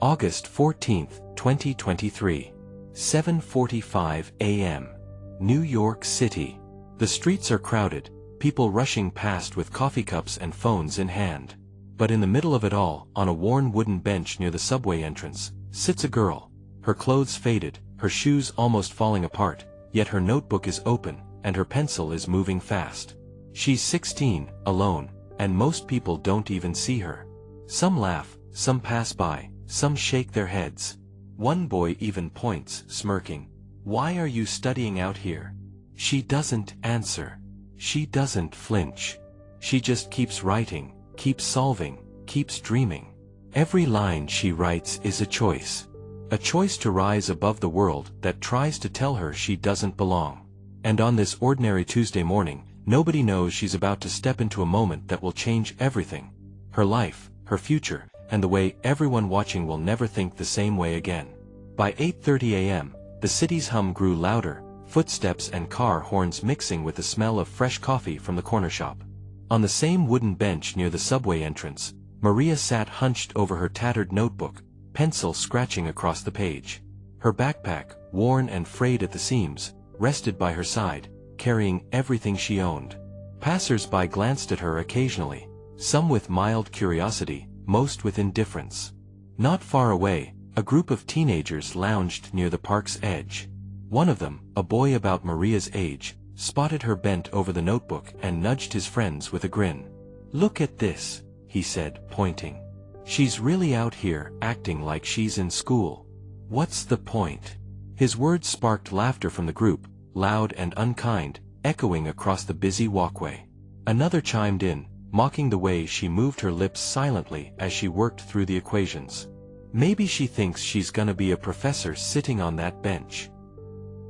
August 14, 2023. 7:45 a.m. New York City. The streets are crowded, people rushing past with coffee cups and phones in hand. But in the middle of it all, on a worn wooden bench near the subway entrance, sits a girl. Her clothes faded, her shoes almost falling apart, yet her notebook is open, and her pencil is moving fast. She's 16, alone, and most people don't even see her. Some laugh, some pass by, some shake their heads. One boy even points, smirking. "Why are you studying out here?" She doesn't answer. She doesn't flinch. She just keeps writing, keeps solving, keeps dreaming. Every line she writes is a choice. A choice to rise above the world that tries to tell her she doesn't belong. And on this ordinary Tuesday morning, nobody knows she's about to step into a moment that will change everything. Her life, her future, and the way everyone watching will never think the same way again. By 8:30 a.m., the city's hum grew louder, footsteps and car horns mixing with the smell of fresh coffee from the corner shop. On the same wooden bench near the subway entrance, Maria sat hunched over her tattered notebook, pencil scratching across the page. Her backpack, worn and frayed at the seams, rested by her side, carrying everything she owned. Passers-by glanced at her occasionally, some with mild curiosity, most with indifference. Not far away, a group of teenagers lounged near the park's edge. One of them, a boy about Maria's age, spotted her bent over the notebook and nudged his friends with a grin. "Look at this," he said, pointing. "She's really out here acting like she's in school. What's the point?" His words sparked laughter from the group, loud and unkind, echoing across the busy walkway. Another chimed in, mocking the way she moved her lips silently as she worked through the equations. "Maybe she thinks she's gonna be a professor sitting on that bench."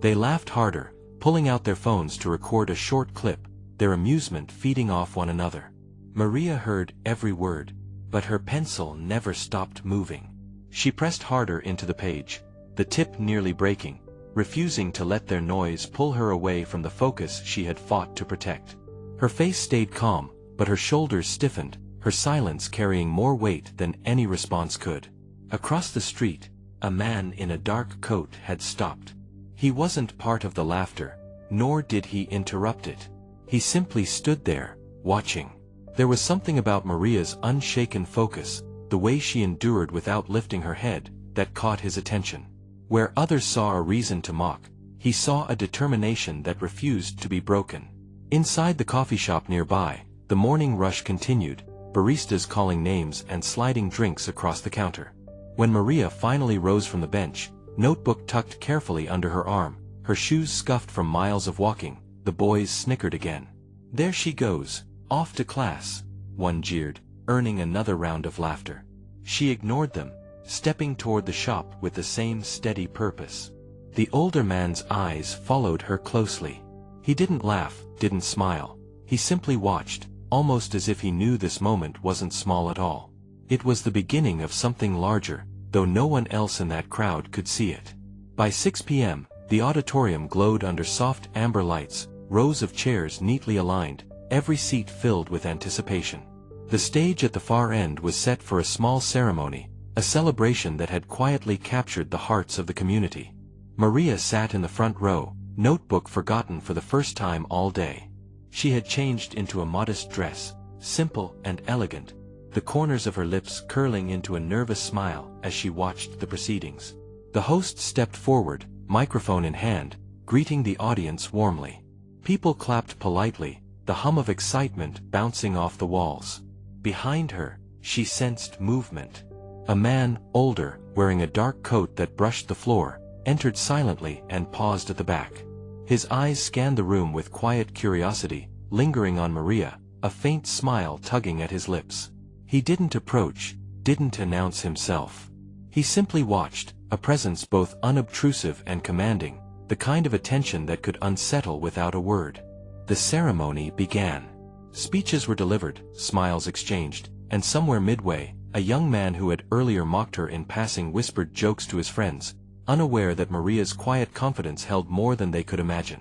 They laughed harder, pulling out their phones to record a short clip, their amusement feeding off one another. Maria heard every word, but her pencil never stopped moving. She pressed harder into the page, the tip nearly breaking, refusing to let their noise pull her away from the focus she had fought to protect. Her face stayed calm, but her shoulders stiffened, her silence carrying more weight than any response could. Across the street, a man in a dark coat had stopped. He wasn't part of the laughter, nor did he interrupt it. He simply stood there, watching. There was something about Maria's unshaken focus, the way she endured without lifting her head, that caught his attention. Where others saw a reason to mock, he saw a determination that refused to be broken. Inside the coffee shop nearby, the morning rush continued, baristas calling names and sliding drinks across the counter. When Maria finally rose from the bench, notebook tucked carefully under her arm, her shoes scuffed from miles of walking, the boys snickered again. "There she goes, off to class," one jeered, earning another round of laughter. She ignored them, stepping toward the shop with the same steady purpose. The older man's eyes followed her closely. He didn't laugh, didn't smile. He simply watched, almost as if he knew this moment wasn't small at all. It was the beginning of something larger, though no one else in that crowd could see it. By 6 p.m., the auditorium glowed under soft amber lights, rows of chairs neatly aligned, every seat filled with anticipation. The stage at the far end was set for a small ceremony, a celebration that had quietly captured the hearts of the community. Maria sat in the front row, notebook forgotten for the first time all day. She had changed into a modest dress, simple and elegant, the corners of her lips curling into a nervous smile as she watched the proceedings. The host stepped forward, microphone in hand, greeting the audience warmly. People clapped politely, the hum of excitement bouncing off the walls. Behind her, she sensed movement. A man, older, wearing a dark coat that brushed the floor, entered silently and paused at the back. His eyes scanned the room with quiet curiosity, lingering on Maria, a faint smile tugging at his lips. He didn't approach, didn't announce himself. He simply watched, a presence both unobtrusive and commanding, the kind of attention that could unsettle without a word. The ceremony began. Speeches were delivered, smiles exchanged, and somewhere midway, a young man who had earlier mocked her in passing whispered jokes to his friends, unaware that Maria's quiet confidence held more than they could imagine.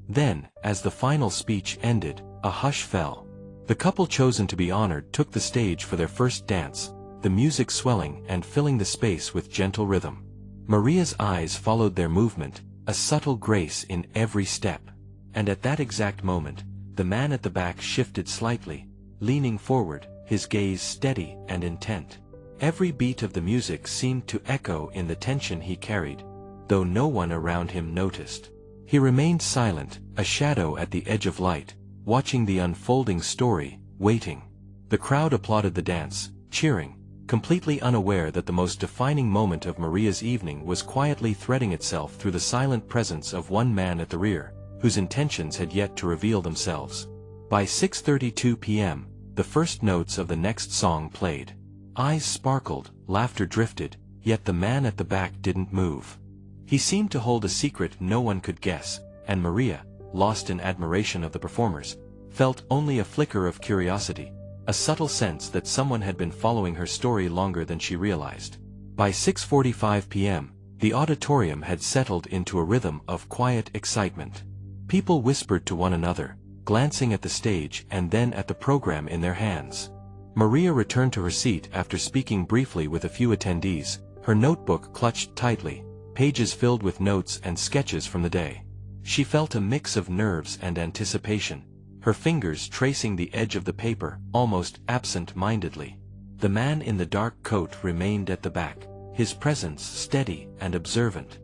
Then, as the final speech ended, a hush fell. The couple chosen to be honored took the stage for their first dance, the music swelling and filling the space with gentle rhythm. Maria's eyes followed their movement, a subtle grace in every step. And at that exact moment, the man at the back shifted slightly, leaning forward, his gaze steady and intent. Every beat of the music seemed to echo in the tension he carried, though no one around him noticed. He remained silent, a shadow at the edge of light, watching the unfolding story, waiting. The crowd applauded the dance, cheering, completely unaware that the most defining moment of Maria's evening was quietly threading itself through the silent presence of one man at the rear, whose intentions had yet to reveal themselves. By 6:32 p.m., the first notes of the next song played. Eyes sparkled, laughter drifted, yet the man at the back didn't move. He seemed to hold a secret no one could guess, and Maria, lost in admiration of the performers, felt only a flicker of curiosity, a subtle sense that someone had been following her story longer than she realized. By 6:45 p.m., the auditorium had settled into a rhythm of quiet excitement. People whispered to one another, glancing at the stage and then at the program in their hands. Maria returned to her seat after speaking briefly with a few attendees, her notebook clutched tightly, pages filled with notes and sketches from the day. She felt a mix of nerves and anticipation, her fingers tracing the edge of the paper, almost absent-mindedly. The man in the dark coat remained at the back, his presence steady and observant.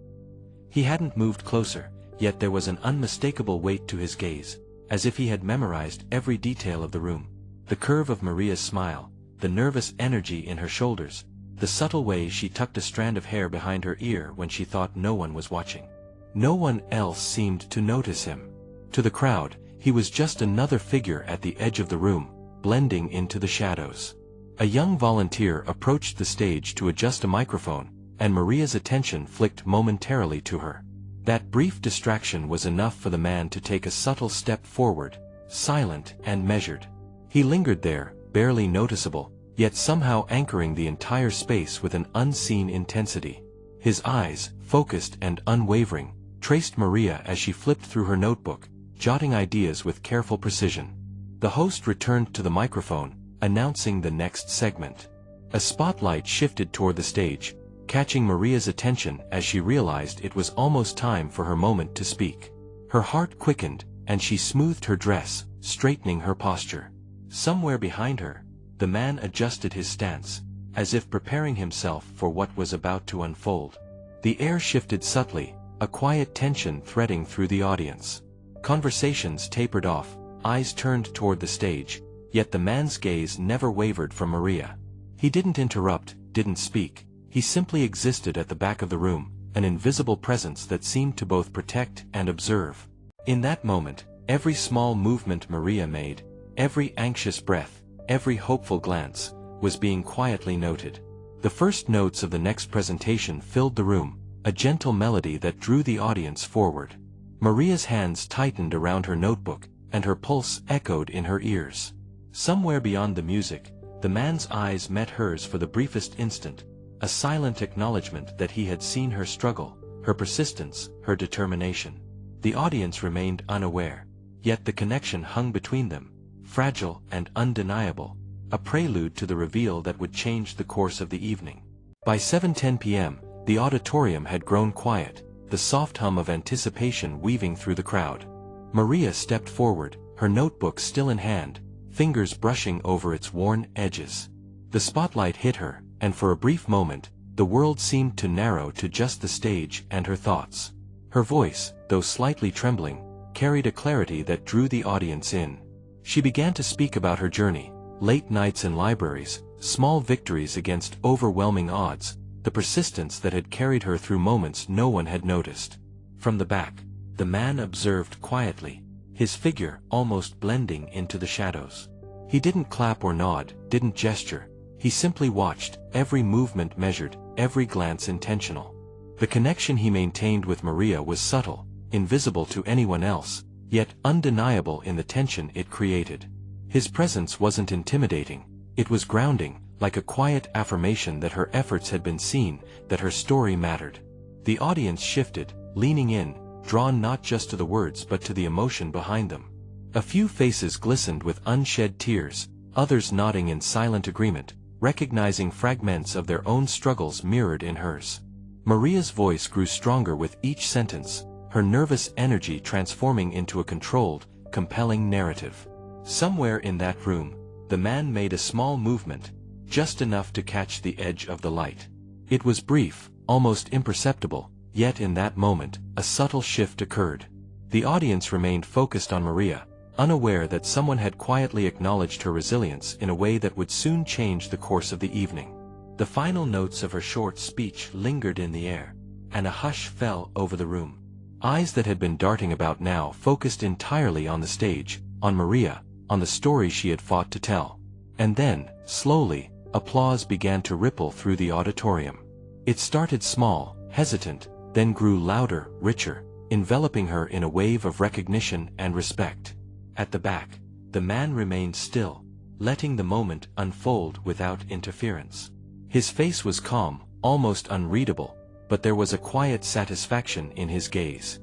He hadn't moved closer, yet there was an unmistakable weight to his gaze, as if he had memorized every detail of the room. The curve of Maria's smile, the nervous energy in her shoulders, the subtle way she tucked a strand of hair behind her ear when she thought no one was watching. No one else seemed to notice him. To the crowd, he was just another figure at the edge of the room, blending into the shadows. A young volunteer approached the stage to adjust a microphone, and Maria's attention flicked momentarily to her. That brief distraction was enough for the man to take a subtle step forward, silent and measured. He lingered there, barely noticeable, yet somehow anchoring the entire space with an unseen intensity. His eyes, focused and unwavering, traced Maria as she flipped through her notebook, jotting ideas with careful precision. The host returned to the microphone, announcing the next segment. A spotlight shifted toward the stage, catching Maria's attention as she realized it was almost time for her moment to speak. Her heart quickened, and she smoothed her dress, straightening her posture. Somewhere behind her, the man adjusted his stance, as if preparing himself for what was about to unfold. The air shifted subtly, a quiet tension threading through the audience. Conversations tapered off, eyes turned toward the stage, yet the man's gaze never wavered from Maria. He didn't interrupt, didn't speak. He simply existed at the back of the room, an invisible presence that seemed to both protect and observe. In that moment, every small movement Maria made, every anxious breath, every hopeful glance, was being quietly noted. The first notes of the next presentation filled the room, a gentle melody that drew the audience forward. Maria's hands tightened around her notebook, and her pulse echoed in her ears. Somewhere beyond the music, the man's eyes met hers for the briefest instant, a silent acknowledgement that he had seen her struggle, her persistence, her determination. The audience remained unaware, yet the connection hung between them, fragile and undeniable, a prelude to the reveal that would change the course of the evening. By 7:10 p.m., the auditorium had grown quiet, the soft hum of anticipation weaving through the crowd. Maria stepped forward, her notebook still in hand, fingers brushing over its worn edges. The spotlight hit her, and for a brief moment, the world seemed to narrow to just the stage and her thoughts. Her voice, though slightly trembling, carried a clarity that drew the audience in. She began to speak about her journey, late nights in libraries, small victories against overwhelming odds, the persistence that had carried her through moments no one had noticed. From the back, the man observed quietly, his figure almost blending into the shadows. He didn't clap or nod, didn't gesture. He simply watched, every movement measured, every glance intentional. The connection he maintained with Maria was subtle, invisible to anyone else, yet undeniable in the tension it created. His presence wasn't intimidating, it was grounding, like a quiet affirmation that her efforts had been seen, that her story mattered. The audience shifted, leaning in, drawn not just to the words but to the emotion behind them. A few faces glistened with unshed tears, others nodding in silent agreement, recognizing fragments of their own struggles mirrored in hers. Maria's voice grew stronger with each sentence, her nervous energy transforming into a controlled, compelling narrative. Somewhere in that room, the man made a small movement, just enough to catch the edge of the light. It was brief, almost imperceptible, yet in that moment, a subtle shift occurred. The audience remained focused on Maria, unaware that someone had quietly acknowledged her resilience in a way that would soon change the course of the evening. The final notes of her short speech lingered in the air, and a hush fell over the room. Eyes that had been darting about now focused entirely on the stage, on Maria, on the story she had fought to tell. And then, slowly, applause began to ripple through the auditorium. It started small, hesitant, then grew louder, richer, enveloping her in a wave of recognition and respect. At the back, the man remained still, letting the moment unfold without interference. His face was calm, almost unreadable, but there was a quiet satisfaction in his gaze.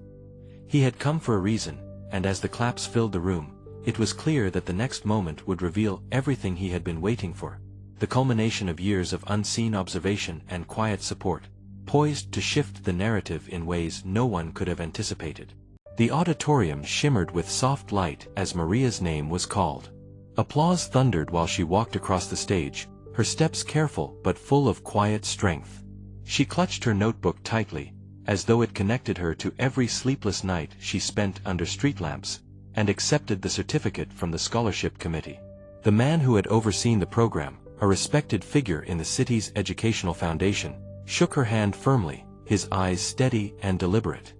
He had come for a reason, and as the claps filled the room, it was clear that the next moment would reveal everything he had been waiting for. The culmination of years of unseen observation and quiet support, poised to shift the narrative in ways no one could have anticipated. The auditorium shimmered with soft light as Maria's name was called. Applause thundered while she walked across the stage, her steps careful but full of quiet strength. She clutched her notebook tightly, as though it connected her to every sleepless night she spent under street lamps, and accepted the certificate from the scholarship committee. The man who had overseen the program, a respected figure in the city's educational foundation, shook her hand firmly, his eyes steady and deliberate.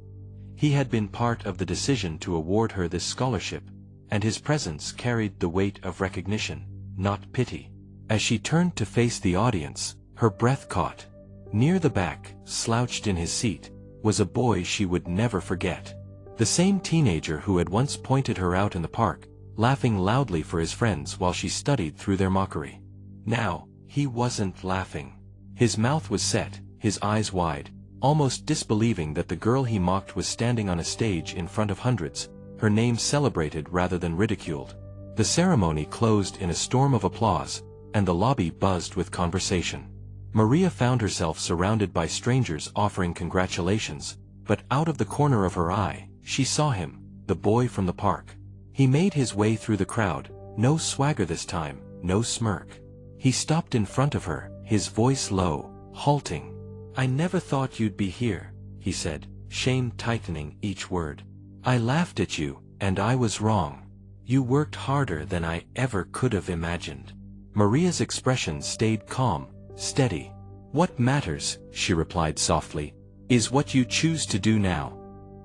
He had been part of the decision to award her this scholarship, and his presence carried the weight of recognition, not pity. As she turned to face the audience, her breath caught. Near the back, slouched in his seat, was a boy she would never forget. The same teenager who had once pointed her out in the park, laughing loudly for his friends while she studied through their mockery. Now, he wasn't laughing. His mouth was set, his eyes wide, almost disbelieving that the girl he mocked was standing on a stage in front of hundreds, her name celebrated rather than ridiculed. The ceremony closed in a storm of applause, and the lobby buzzed with conversation. Maria found herself surrounded by strangers offering congratulations, but out of the corner of her eye, she saw him, the boy from the park. He made his way through the crowd, no swagger this time, no smirk. He stopped in front of her, his voice low, halting. "I never thought you'd be here," he said, shame tightening each word. "I laughed at you, and I was wrong. You worked harder than I ever could have imagined." Maria's expression stayed calm, steady. "What matters," she replied softly, "is what you choose to do now."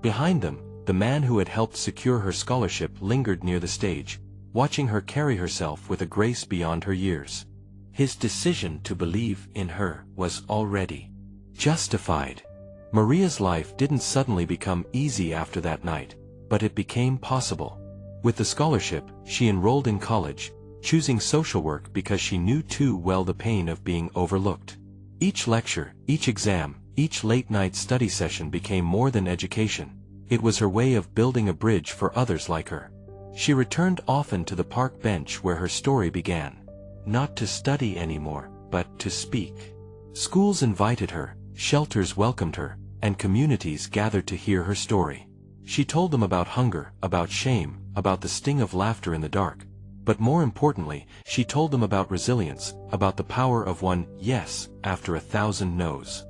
Behind them, the man who had helped secure her scholarship lingered near the stage, watching her carry herself with a grace beyond her years. His decision to believe in her was already justified. Maria's life didn't suddenly become easy after that night, but it became possible. With the scholarship, she enrolled in college, choosing social work because she knew too well the pain of being overlooked. Each lecture, each exam, each late-night study session became more than education. It was her way of building a bridge for others like her. She returned often to the park bench where her story began. Not to study anymore, but to speak. Schools invited her, shelters welcomed her, and communities gathered to hear her story. She told them about hunger, about shame, about the sting of laughter in the dark. But more importantly, she told them about resilience, about the power of one yes after 1,000 no's.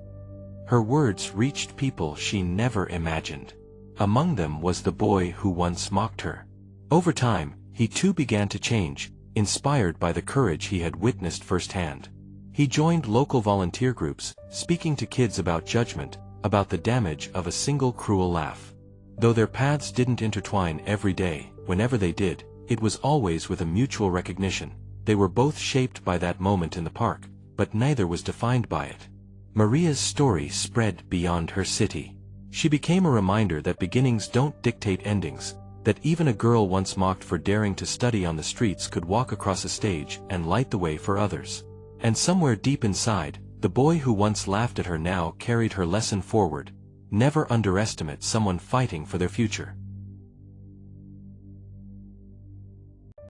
Her words reached people she never imagined. Among them was the boy who once mocked her. Over time, he too began to change, inspired by the courage he had witnessed firsthand. He joined local volunteer groups, speaking to kids about judgment, about the damage of a single cruel laugh. Though their paths didn't intertwine every day, whenever they did, it was always with a mutual recognition. They were both shaped by that moment in the park, but neither was defined by it. Maria's story spread beyond her city. She became a reminder that beginnings don't dictate endings, that even a girl once mocked for daring to study on the streets could walk across a stage and light the way for others. And somewhere deep inside, the boy who once laughed at her now carried her lesson forward. Never underestimate someone fighting for their future.